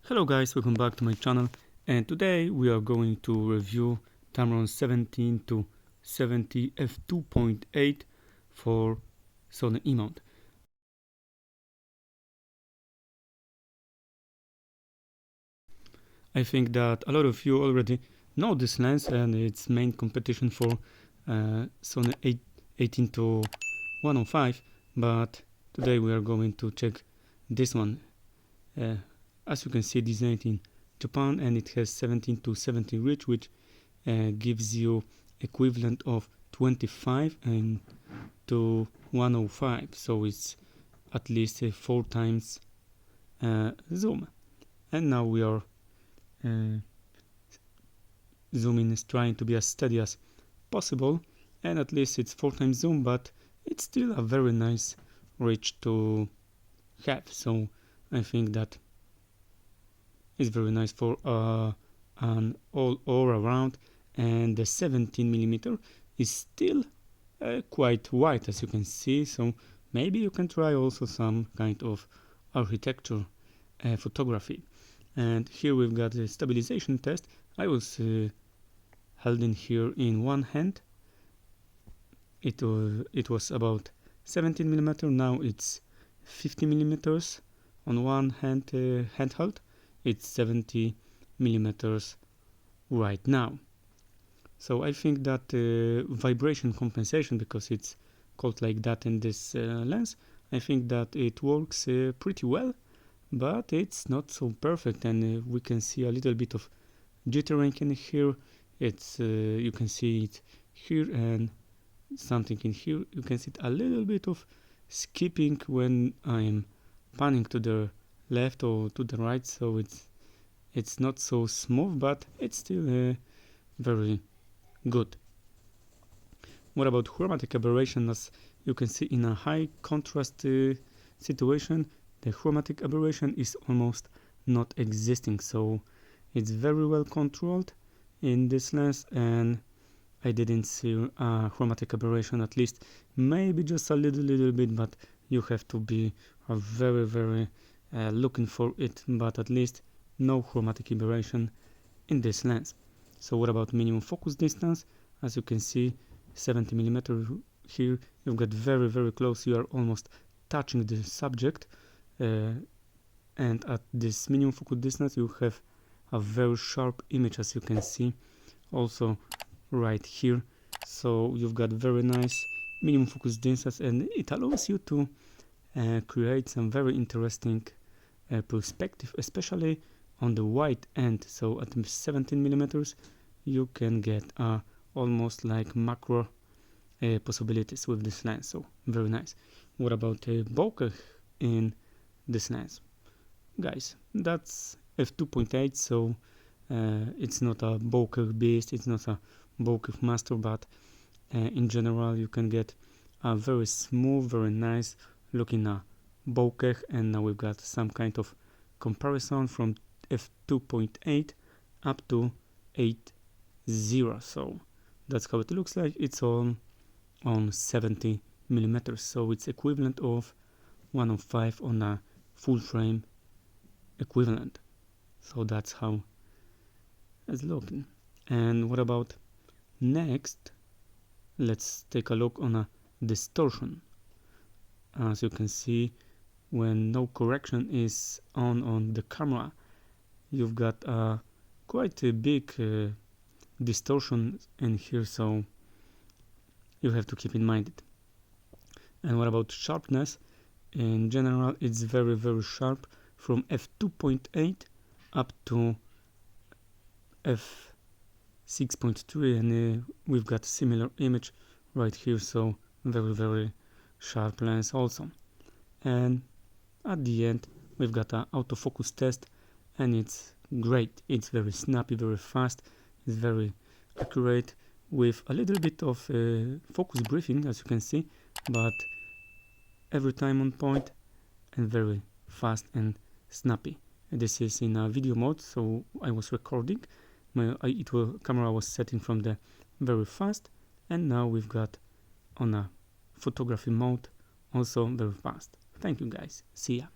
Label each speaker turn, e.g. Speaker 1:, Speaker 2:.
Speaker 1: Hello guys, welcome back to my channel, and today we are going to review Tamron 17 to 70 f2.8 for Sony E mount. I think that a lot of you already know this lens and its main competition for Sony 18 to 105, but today we are going to check this one. As you can see, designed in Japan, and it has 17 to 70 reach, which gives you equivalent of 25 and to 105, so it's at least 4 times zoom. And now we are zooming is trying to be as steady as possible, and at least it's 4 times zoom, but it's still a very nice reach to have, so I think that is very nice for an all around. And the 17mm is still quite wide, as you can see, so maybe you can try also some kind of architecture photography. And here we've got the stabilization test. I was holding here in one hand. It was about 17mm, now it's 50mm on one hand handheld. It's 70mm right now. So I think that vibration compensation, because it's called like that in this lens, I think that it works pretty well, but it's not so perfect, and we can see a little bit of jittering in here. It's you can see it here and something in here. You can see a little bit of skipping when I'm panning to the left or to the right, so it's not so smooth, but it's still very good. What about chromatic aberration? As you can see, in a high contrast situation, the chromatic aberration is almost not existing, so it's very well controlled in this lens, and I didn't see chromatic aberration, at least maybe just a little bit, but you have to be very looking for it, but at least no chromatic aberration in this lens. So what about minimum focus distance? As you can see, 70mm here, you've got very close, you are almost touching the subject, and at this minimum focus distance you have a very sharp image, as you can see also right here. So you've got very nice minimum focus distance, and it allows you to create some very interesting perspective, especially on the wide end. So at 17mm you can get almost like macro possibilities with this lens, so very nice. What about bokeh in this lens? Guys, that's f2.8, so it's not a bokeh beast, it's not a bokeh master, but in general you can get a very smooth, very nice looking bokeh. And now we've got some kind of comparison from f2.8 up to 8.0, so that's how it looks like. It's on 70mm, so it's equivalent of 105 on a full frame equivalent, so that's how it's looking. And what about next? Let's take a look on a distortion. As you can see, when no correction is on the camera, you've got quite a big distortion in here, so you have to keep in mind it. And what about sharpness? In general, it's very sharp from f2.8 up to f6.3, and we've got similar image right here, so very sharp lens also. And at the end we've got an autofocus test, and it's great. It's very snappy, very fast, it's very accurate, with a little bit of focus briefing, as you can see, but every time on point and very fast and snappy. This is in a video mode, so I was recording. Camera was setting from the very fast, and now we've got on a photography mode also very fast. Thank you guys, see ya.